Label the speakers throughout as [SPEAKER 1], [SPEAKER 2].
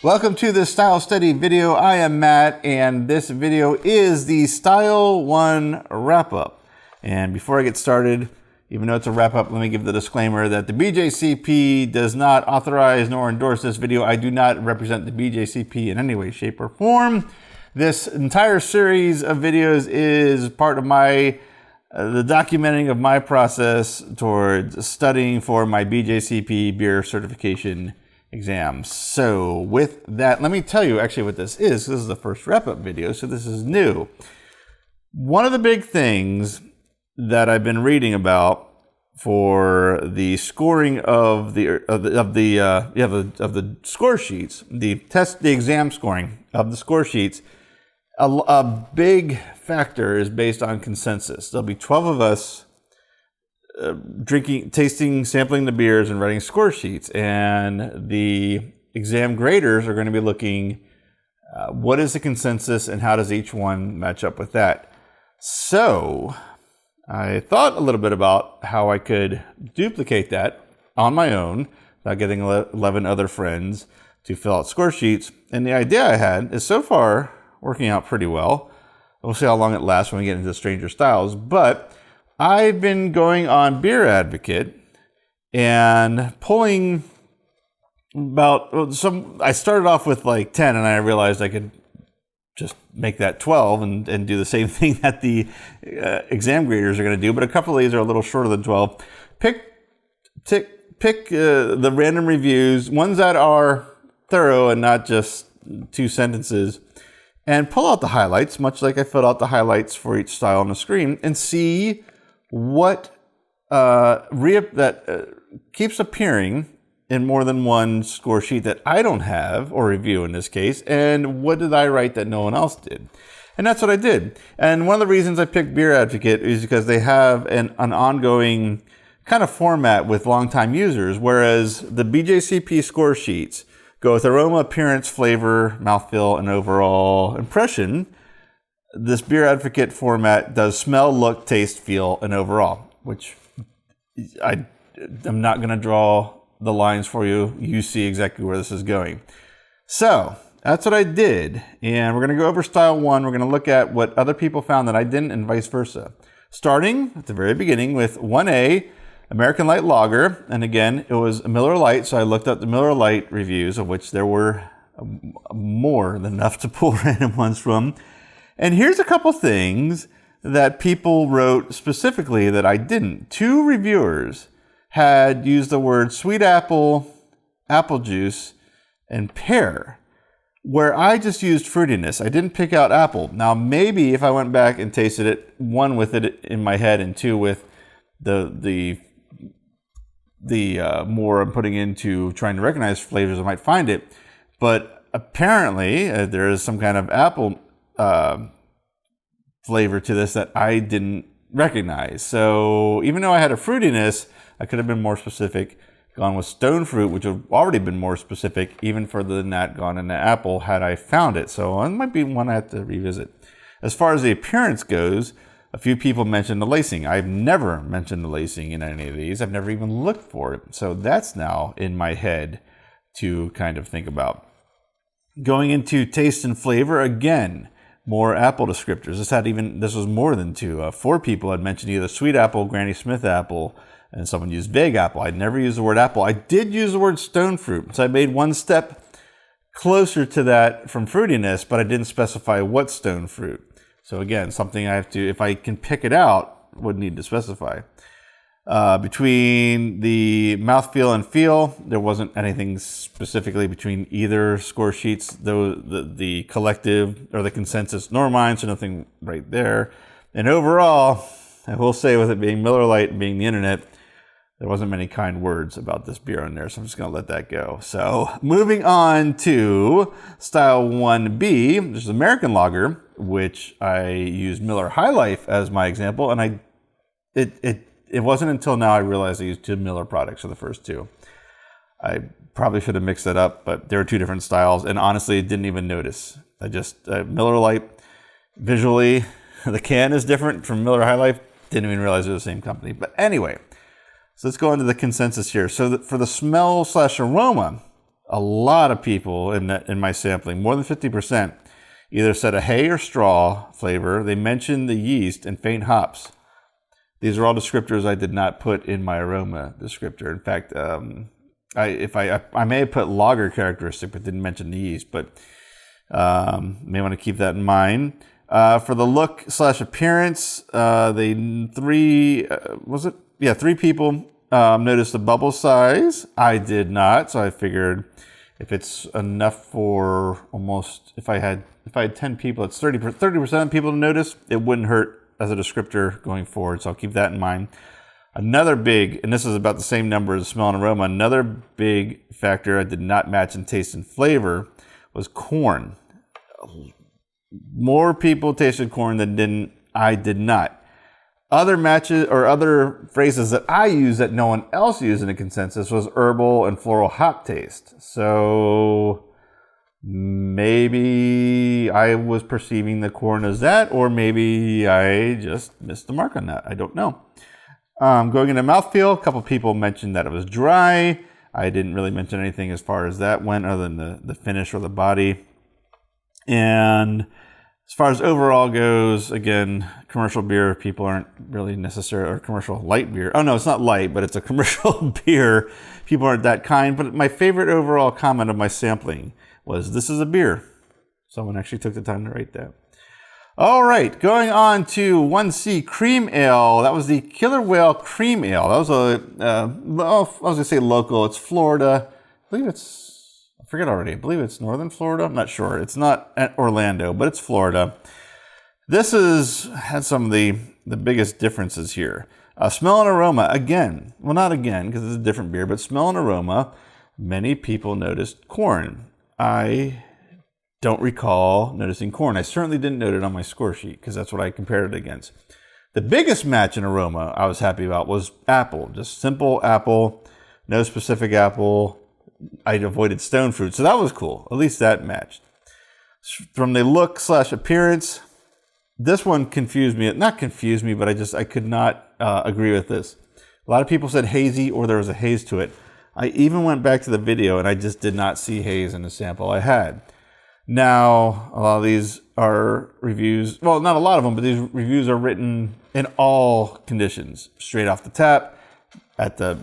[SPEAKER 1] Welcome to this style study video. I am Matt, and this video is the Style 1 wrap-up. And before I get started, even though it's a wrap-up, let me give the disclaimer that the BJCP does not authorize nor endorse this video. I do not represent the BJCP in any way, shape, or form. This entire series of videos is part of the documenting of my process towards studying for my BJCP beer certification exam. So with that, let me tell you actually what this is. This is the first wrap-up video, so this is new. One of the big things that I've been reading about for the scoring of the score sheets, the exam scoring of the score sheets, a big factor is based on consensus. There'll be 12 of us drinking, tasting, sampling the beers, and writing score sheets. And the exam graders are going to be looking, what is the consensus and how does each one match up with that? So I thought a little bit about how I could duplicate that on my own without getting 11 other friends to fill out score sheets. And the idea I had is so far working out pretty well. We'll see how long it lasts when we get into stranger styles. But I've been going on Beer Advocate and pulling about I started off with like 10, and I realized I could just make that 12 and do the same thing that the exam graders are going to do. But a couple of these are a little shorter than 12. Pick the random reviews, ones that are thorough and not just 2 sentences, and pull out the highlights, much like I filled out the highlights for each style on the screen, and see what keeps appearing in more than one score sheet that I don't have, or review in this case, and what did I write that no one else did? And that's what I did. And one of the reasons I picked Beer Advocate is because they have an ongoing kind of format with longtime users, whereas the BJCP score sheets go with aroma, appearance, flavor, mouthfeel, and overall impression. This Beer Advocate format does smell, look, taste, feel, and overall, which I'm not going to draw the lines for you. You see exactly where this is going. So that's what I did. And we're going to go over Style 1. We're going to look at what other people found that I didn't, and vice versa. Starting at the very beginning with 1A, American Light Lager. And again, it was a Miller Lite, so I looked up the Miller Lite reviews, of which there were more than enough to pull random ones from. And here's a couple things that people wrote specifically that I didn't. 2 reviewers had used the word sweet apple, apple juice, and pear, where I just used fruitiness. I didn't pick out apple. Now, maybe if I went back and tasted it, 1 with it in my head and 2 with the more I'm putting into trying to recognize flavors, I might find it. But apparently, there is some kind of apple flavor to this that I didn't recognize. So even though I had a fruitiness, I could have been more specific, gone with stone fruit, which would have already been more specific, even further than that, gone into apple had I found it. So it might be one I have to revisit. As far as the appearance goes, a few people mentioned the lacing. I've never mentioned the lacing in any of these. I've never even looked for it. So that's now in my head to kind of think about. Going into taste and flavor, again, more apple descriptors. This was more than 2. 4 people had mentioned either sweet apple, Granny Smith apple, and someone used big apple. I'd never used the word apple. I did use the word stone fruit. So I made 1 step closer to that from fruitiness, but I didn't specify what stone fruit. So again, something I have to, if I can pick it out, would need to specify. Between the mouthfeel and feel, there wasn't anything specifically between either score sheets, though the collective or the consensus nor mine, so nothing right there. And overall, I will say with it being Miller Lite and being the internet, there wasn't many kind words about this beer on there, so I'm just going to let that go. So moving on to Style 1B, which is American Lager, which I used Miller High Life as my example, and it wasn't until now I realized I used 2 Miller products for the first 2. I probably should have mixed that up, but there were 2 different styles, and honestly, didn't even notice. I just, Miller Lite, visually, the can is different from Miller High Life. Didn't even realize it was the same company. But anyway, so let's go into the consensus here. So for the smell/aroma a lot of people in my sampling, more than 50%, either said a hay or straw flavor. They mentioned the yeast and faint hops. These are all descriptors I did not put in my aroma descriptor. In fact, I may have put lager characteristic, but didn't mention the yeast. But may want to keep that in mind. For the look / appearance, three people noticed the bubble size. I did not, so I figured if it's enough for almost, if I had 10 people, it's 30% of people to notice. It wouldn't hurt as a descriptor going forward, so I'll keep that in mind. Another big, and this is about the same number as smell and aroma, another big factor I did not match in taste and flavor was corn. More people tasted corn than didn't. I did not. Other matches or other phrases that I used that no one else used in a consensus was herbal and floral hop taste. So maybe I was perceiving the corn as that, or maybe I just missed the mark on that. I don't know. Going into mouthfeel, a couple people mentioned that it was dry. I didn't really mention anything as far as that went, other than the finish or the body. And as far as overall goes, again, commercial beer, people aren't really necessarily, or commercial light beer. Oh no, it's not light, but it's a commercial beer. People aren't that kind. But my favorite overall comment of my sampling was, "This is a beer." Someone actually took the time to write that. All right, going on to 1C Cream Ale. That was the Killer Whale Cream Ale. That was I was gonna say local. It's Florida. I believe I forget already. I believe it's Northern Florida. I'm not sure. It's not at Orlando, but it's Florida. This had some of the biggest differences here. Smell and aroma, again. Well, not again, because it's a different beer, but smell and aroma, many people noticed corn. I don't recall noticing corn. I certainly didn't note it on my score sheet, because that's what I compared it against. The biggest match in aroma I was happy about was apple. Just simple apple, no specific apple. I avoided stone fruit, so that was cool. At least that matched. From the look / appearance, this one confused me. Not confused me, but I could not agree with this. A lot of people said hazy, or there was a haze to it. I even went back to the video, and I just did not see haze in the sample I had. Now, a lot of these are reviews, well, not a lot of them, but these reviews are written in all conditions, straight off the tap,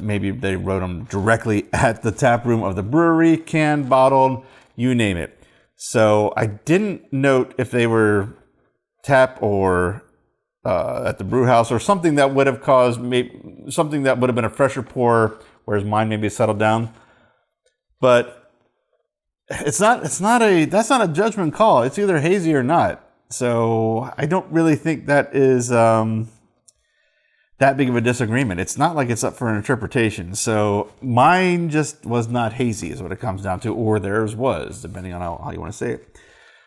[SPEAKER 1] maybe they wrote them directly at the tap room of the brewery, canned, bottled, you name it. So I didn't note if they were tap or at the brew house, or something that would have caused something that would have been a fresher pour, whereas mine maybe settled down. But that's not a judgment call. It's either hazy or not. So I don't really think that is that big of a disagreement. It's not like it's up for an interpretation. So mine just was not hazy is what it comes down to, or theirs was, depending on how you want to say it.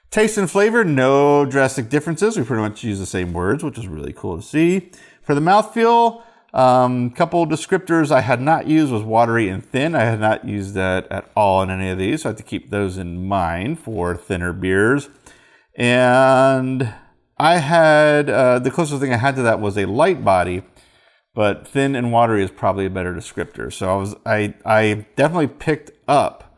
[SPEAKER 1] Taste and flavor, no drastic differences. We pretty much use the same words, which is really cool to see. For the mouthfeel, couple descriptors I had not used was watery and thin. I had not used that at all in any of these, so I have to keep those in mind for thinner beers. And I had, the closest thing I had to that was a light body, but thin and watery is probably a better descriptor. So I definitely picked up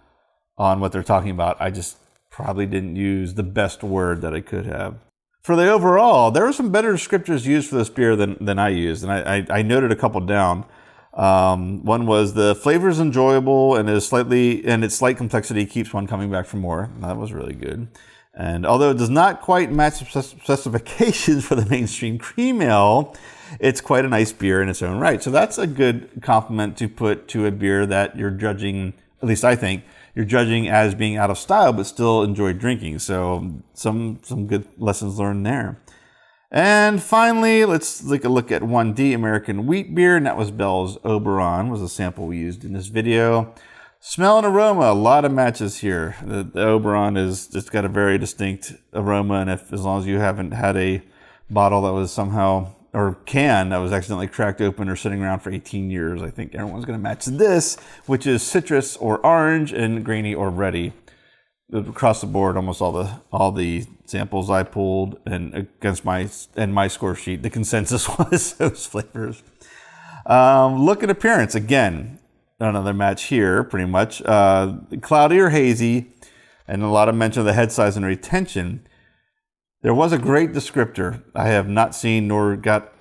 [SPEAKER 1] on what they're talking about. I just probably didn't use the best word that I could have. For the overall, there were some better descriptors used for this beer than I used, and I noted a couple down. One was the flavor is enjoyable and its slight complexity keeps one coming back for more. That was really good. And although it does not quite match specifications for the mainstream cream ale, it's quite a nice beer in its own right. So that's a good compliment to put to a beer that you're judging, at least I think, you're judging as being out of style, but still enjoy drinking. So some good lessons learned there. And finally, let's take a look at 1D American Wheat Beer, and that was Bell's Oberon, was the sample we used in this video. Smell and aroma, a lot of matches here. The Oberon is just got a very distinct aroma, and as long as you haven't had a bottle that was somehow, or can, that was accidentally cracked open or sitting around for 18 years, I think everyone's going to match this, which is citrus or orange and grainy or ready. Across the board, almost all the samples I pulled and against my score sheet, the consensus was those flavors. Look at appearance, again, another match here, pretty much. Cloudy or hazy, and a lot of mention of the head size and retention. There was a great descriptor I have not seen nor got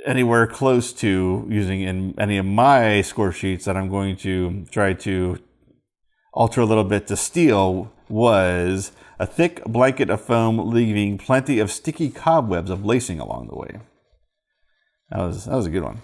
[SPEAKER 1] anywhere close to using in any of my score sheets that I'm going to try to alter a little bit to steal, was a thick blanket of foam leaving plenty of sticky cobwebs of lacing along the way. That was a good one.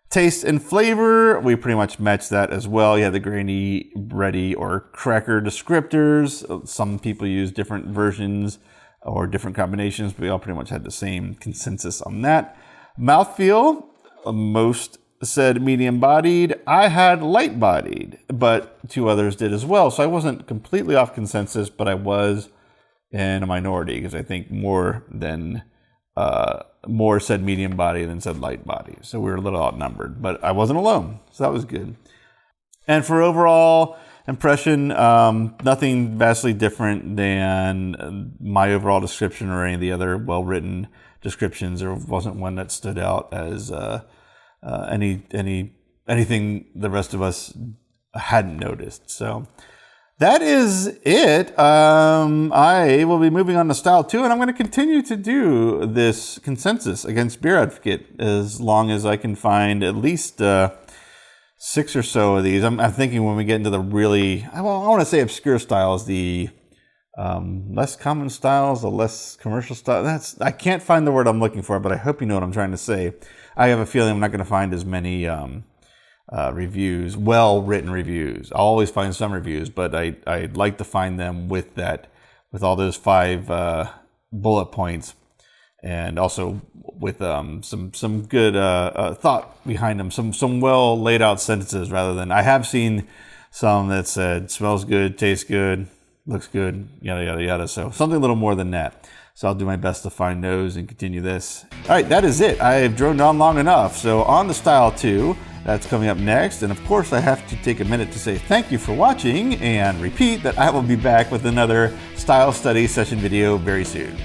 [SPEAKER 1] Taste and flavor, we pretty much matched that as well. You have the grainy, bready, or cracker descriptors. Some people use different versions or different combinations, but we all pretty much had the same consensus on that. Mouthfeel, most said medium bodied. I had light bodied, but 2 others did as well. So I wasn't completely off consensus, but I was in a minority because I think more said medium body than said light body. So we were a little outnumbered, but I wasn't alone. So that was good. And for overall impression, nothing vastly different than my overall description or any of the other well-written descriptions. There wasn't one that stood out as anything the rest of us hadn't noticed. So that is it. I will be moving on to style 2, and I'm going to continue to do this consensus against Beer Advocate as long as I can find at least 6 or so of these. I'm thinking when we get into the really, I want to say obscure styles, the less common styles, the less commercial style. I can't find the word I'm looking for, but I hope you know what I'm trying to say. I have a feeling I'm not going to find as many reviews, well-written reviews. I'll always find some reviews, but I'd like to find them with all those 5 bullet points, and also with some good thought behind them, some well laid out sentences, rather than, I have seen some that said smells good, tastes good, looks good, yada yada yada. So something a little more than that. So I'll do my best to find those and continue this. All right, that is it. I've droned on long enough. So on to style 2, that's coming up next. And of course, I have to take a minute to say thank you for watching and repeat that I will be back with another style study session video very soon.